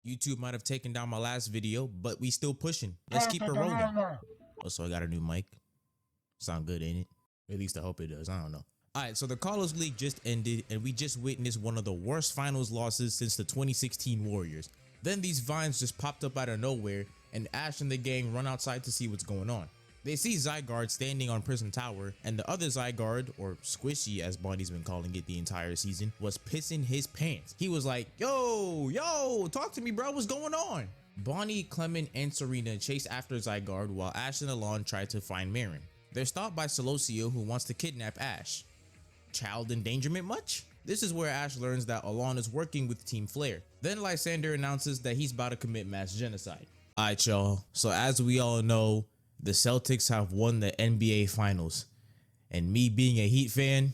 YouTube might have taken down my last video, but we still pushing. Let's keep it rolling. Also, I got a new mic. Sound good, ain't it? At least I hope it does. I don't know. Alright, so the Carlos League just ended, and we just witnessed one of the worst finals losses since the 2016 Warriors. Then these vines just popped up out of nowhere, and Ash and the gang run outside to see what's going on. They see Zygarde standing on Prison Tower, and the other Zygarde, or Squishy as Bonnie's been calling it the entire season, was pissing his pants. He was like, yo, talk to me, bro, what's going on? Bonnie, Clement, and Serena chase after Zygarde while Ash and Alon try to find Marin. They're stopped by Celosio, who wants to kidnap Ash. Child endangerment much? This is where Ash learns that Alon is working with Team Flare. Then Lysander announces that he's about to commit mass genocide. Alright y'all, so as we all know, the Celtics have won the NBA Finals. And me being a Heat fan,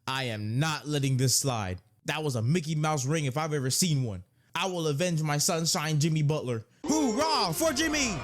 I am not letting this slide. That was a Mickey Mouse ring if I've ever seen one. I will avenge my sunshine Jimmy Butler. Hoorah for Jimmy!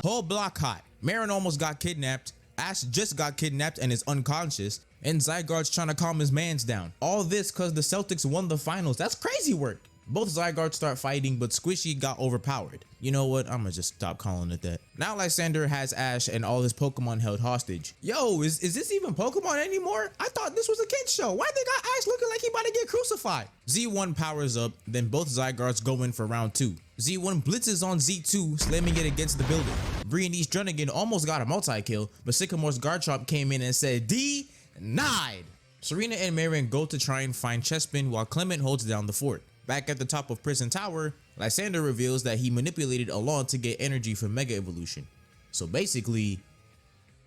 Whole block hot. Marin almost got kidnapped. Ash just got kidnapped and is unconscious. And Zygarde's trying to calm his mans down. All this cause the Celtics won the finals. That's crazy work. Both Zygardes start fighting, but Squishy got overpowered. You know what? I'ma just stop calling it that. Now Lysander has Ash and all his Pokemon held hostage. Yo, is this even Pokemon anymore? I thought this was a kid's show. Why they got Ash looking like he about to get crucified? Z1 powers up, then both Zygardes go in for round 2. Z1 blitzes on Z2, slamming it against the building. Brionese Drunnigan almost got a multi-kill, but Sycamore's Garchomp came in and said, denied. Serena and Marin go to try and find Chespin while Clement holds down the fort. Back at the top of Prison Tower, Lysander reveals that he manipulated Alon to get energy from Mega Evolution. So basically,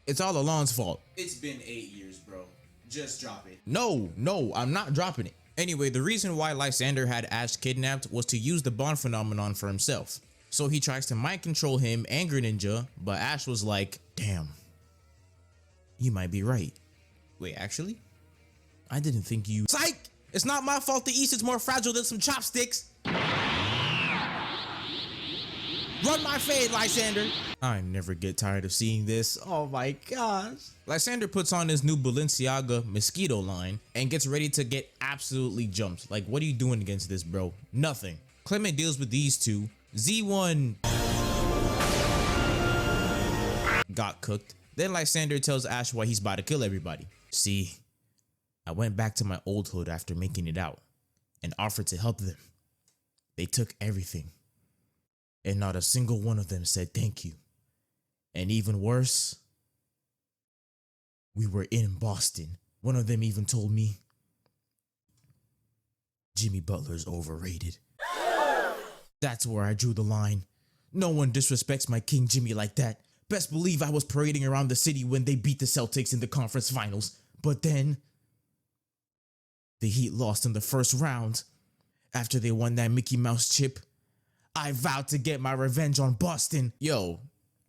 it's all Alon's fault. It's been 8 years, bro. Just drop it. No, I'm not dropping it. Anyway, the reason why Lysander had Ash kidnapped was to use the bond phenomenon for himself. So he tries to mind control him and Greninja, but Ash was like, damn, you might be right. Wait, actually? I didn't think you— Psych! It's not my fault the East is more fragile than some chopsticks. Run my fade, Lysander. I never get tired of seeing this. Oh my gosh. Lysander puts on his new Balenciaga Mosquito line and gets ready to get absolutely jumped. Like, what are you doing against this, bro? Nothing. Clement deals with these two. Z1 got cooked. Then Lysander tells Ash why he's about to kill everybody. See, I went back to my old hood after making it out and offered to help them. They took everything, and not a single one of them said thank you. And even worse, we were in Boston. One of them even told me, Jimmy Butler's overrated. That's where I drew the line. No one disrespects my King Jimmy like that. Best believe I was parading around the city when they beat the Celtics in the conference finals. But then the Heat lost in the first round. After they won that Mickey Mouse chip, I vowed to get my revenge on Boston. Yo,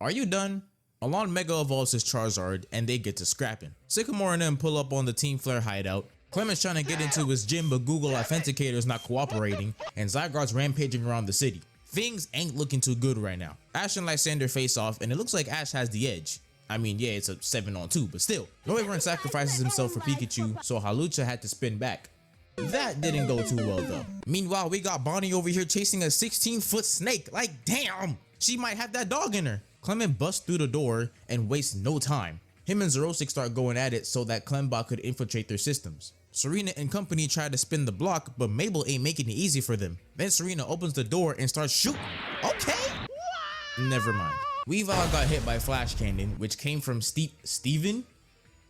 are you done? Alon Mega evolves his Charizard and they get to scrapping. Sycamore and them pull up on the Team Flare hideout. Clement's trying to get into his gym, but Google Authenticator is not cooperating, and Zygarde's rampaging around the city. Things ain't looking too good right now. Ash and Lysander face off, and it looks like Ash has the edge. I mean, yeah, it's a 7-on-2, but still. Noivern sacrifices himself for Pikachu, so Halucha had to spin back. That didn't go too well, though. Meanwhile, we got Bonnie over here chasing a 16-foot snake. Like, damn, she might have that dog in her. Clement busts through the door and wastes no time. Him and Xerosic start going at it so that Clembot could infiltrate their systems. Serena and company try to spin the block, but Mabel ain't making it easy for them. Then Serena opens the door and starts shooting. Okay, never mind. Weavile got hit by Flash Cannon, which came from Steven?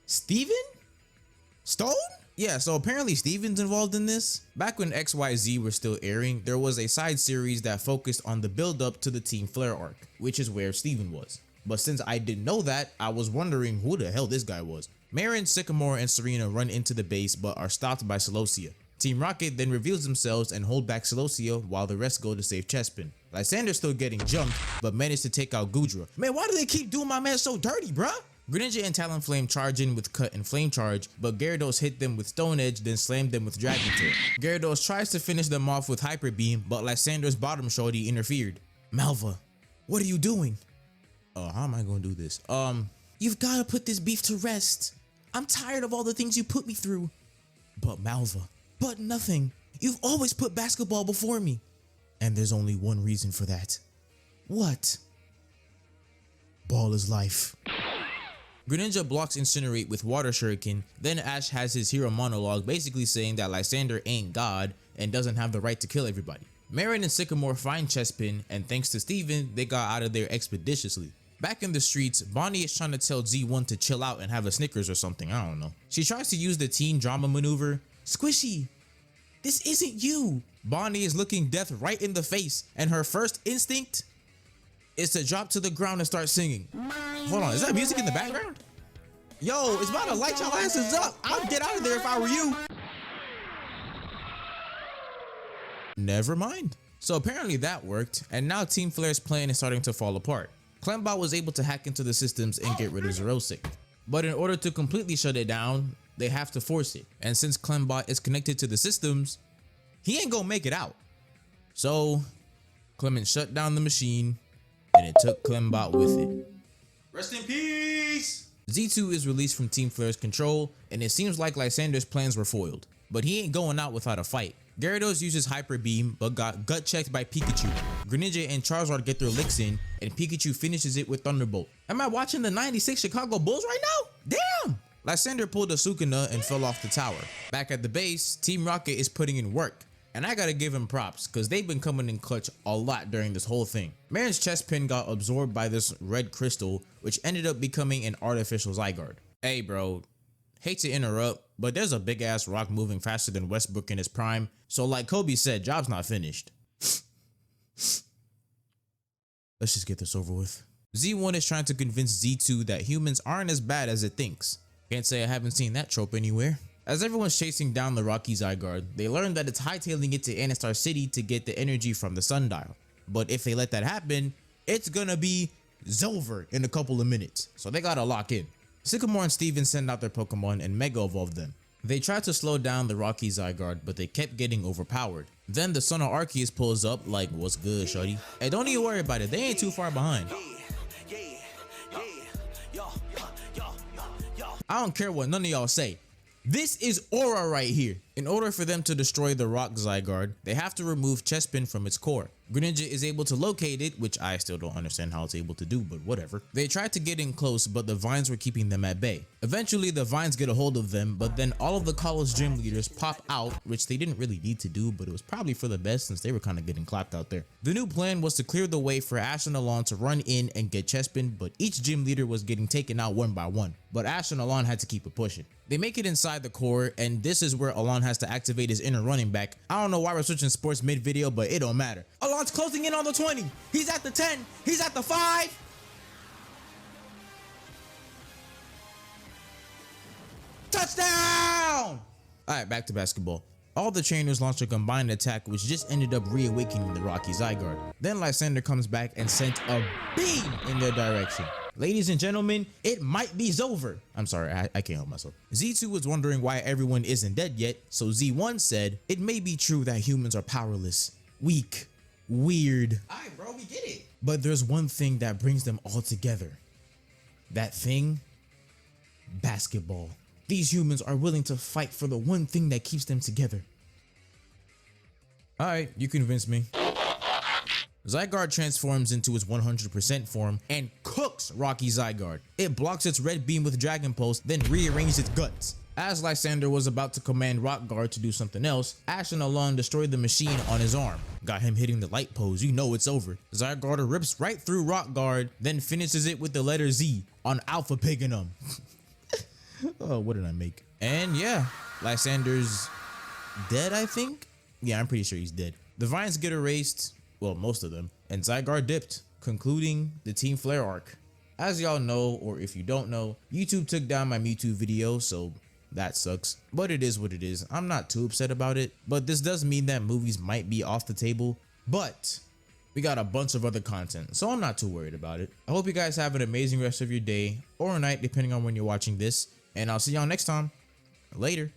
Stone? Yeah, so apparently Steven's involved in this. Back when XYZ were still airing, there was a side series that focused on the build-up to the Team Flare arc, which is where Steven was. But since I didn't know that, I was wondering who the hell this guy was. Marin, Sycamore, and Serena run into the base but are stopped by Celosia. Team Rocket then reveals themselves and hold back Celosia while the rest go to save Chespin. Lysander's still getting jumped, but managed to take out Gudra. Man, why do they keep doing my man so dirty, bruh? Greninja and Talonflame charge in with Cut and Flame Charge, but Gyarados hit them with Stone Edge, then slammed them with Dragon Tail. Gyarados tries to finish them off with Hyper Beam, but Lysander's bottom shorty interfered. Malva, what are you doing? How am I gonna do this? You've gotta put this beef to rest. I'm tired of all the things you put me through. But Malva, but nothing. You've always put basketball before me. And there's only one reason for that. What? Ball is life. Greninja blocks Incinerate with Water Shuriken, then Ash has his hero monologue basically saying that Lysander ain't God and doesn't have the right to kill everybody. Marin and Sycamore find Chespin, and thanks to Steven, they got out of there expeditiously. Back in the streets, Bonnie is trying to tell Z1 to chill out and have a Snickers or something, I don't know. She tries to use the teen drama maneuver. Squishy, this isn't you. Bonnie is looking death right in the face, and her first instinct is to drop to the ground and start singing. Hold on, is that music in the background? Yo, it's about to light y'all asses up. I'd get out of there if I were you. Never mind. So apparently that worked, and now Team Flare's plan is starting to fall apart. Clembot was able to hack into the systems and get rid of Xerosic. But in order to completely shut it down, they have to force it. And since Clembot is connected to the systems, he ain't gonna make it out. So Clement shut down the machine, and it took Clembot with it. Rest in peace! Z2 is released from Team Flare's control, and it seems like Lysander's plans were foiled. But he ain't going out without a fight. Gyarados uses Hyper Beam, but got gut checked by Pikachu. Greninja and Charizard get their licks in, and Pikachu finishes it with Thunderbolt. Am I watching the 96 Chicago Bulls right now? Damn! Lysander pulled a Sukuna and fell off the tower. Back at the base, Team Rocket is putting in work. And I gotta give him props, cause they've been coming in clutch a lot during this whole thing. Marin's chest pin got absorbed by this red crystal, which ended up becoming an artificial Zygarde. Hey bro, hate to interrupt, but there's a big ass rock moving faster than Westbrook in his prime, so like Kobe said, job's not finished. Let's just get this over with. Z1 is trying to convince Z2 that humans aren't as bad as it thinks. Can't say I haven't seen that trope anywhere. As everyone's chasing down the Rocky Zygarde, they learn that it's hightailing it to Anastar City to get the energy from the sundial. But if they let that happen, it's gonna be Zolver in a couple of minutes, so they gotta lock in. Sycamore and Steven send out their Pokemon and Mega Evolve them. They tried to slow down the Rocky Zygarde, but they kept getting overpowered. Then the son of Arceus pulls up like, what's good, shorty? Hey, don't even worry about it, they ain't too far behind. I don't care what none of y'all say. This is Aura right here. In order for them to destroy the Rock Zygarde, they have to remove Chespin from its core. Greninja is able to locate it, which I still don't understand how it's able to do, but whatever. They tried to get in close, but the vines were keeping them at bay. Eventually, the vines get a hold of them, but then all of the college gym leaders pop out, which they didn't really need to do, but it was probably for the best since they were kind of getting clapped out there. The new plan was to clear the way for Ash and Alon to run in and get Chespin, but each gym leader was getting taken out one by one. But Ash and Alon had to keep it pushing. They make it inside the core, and this is where Alon has to activate his inner running back. I don't know why we're switching sports mid-video, but it don't matter. Alon's closing in on the 20. He's at the 10. He's at the 5. Touchdown! Alright, back to basketball. All the trainers launched a combined attack, which just ended up reawakening the Rocky Zygarde. Then Lysander comes back and sent a beam in their direction. Ladies and gentlemen, it might be Zolver. I'm sorry, I can't help myself. Z2 was wondering why everyone isn't dead yet, so Z1 said, it may be true that humans are powerless, weak, weird. Alright bro, we get it. But there's one thing that brings them all together. That thing? Basketball. These humans are willing to fight for the one thing that keeps them together. Alright, you convinced me. Zygarde transforms into its 100% form and cooks Rocky Zygarde. It blocks its red beam with Dragon Pulse, then rearranges its guts. As Lysander was about to command Rock Guard to do something else, Ash and Alon destroyed the machine on his arm. Got him hitting the light pose, you know it's over. Zygarde rips right through Rock Guard, then finishes it with the letter Z on Alpha Piganum. Oh, what did I make? And yeah, Lysander's dead, I think? Yeah, I'm pretty sure he's dead. The vines get erased. Well, most of them, and Zygarde dipped, concluding the Team Flare arc. As y'all know, or if you don't know, YouTube took down my Mewtwo video, so that sucks. But it is what it is. I'm not too upset about it, but this does mean that movies might be off the table, but we got a bunch of other content, so I'm not too worried about it. I hope you guys have an amazing rest of your day or night, depending on when you're watching this, and I'll see y'all next time. Later.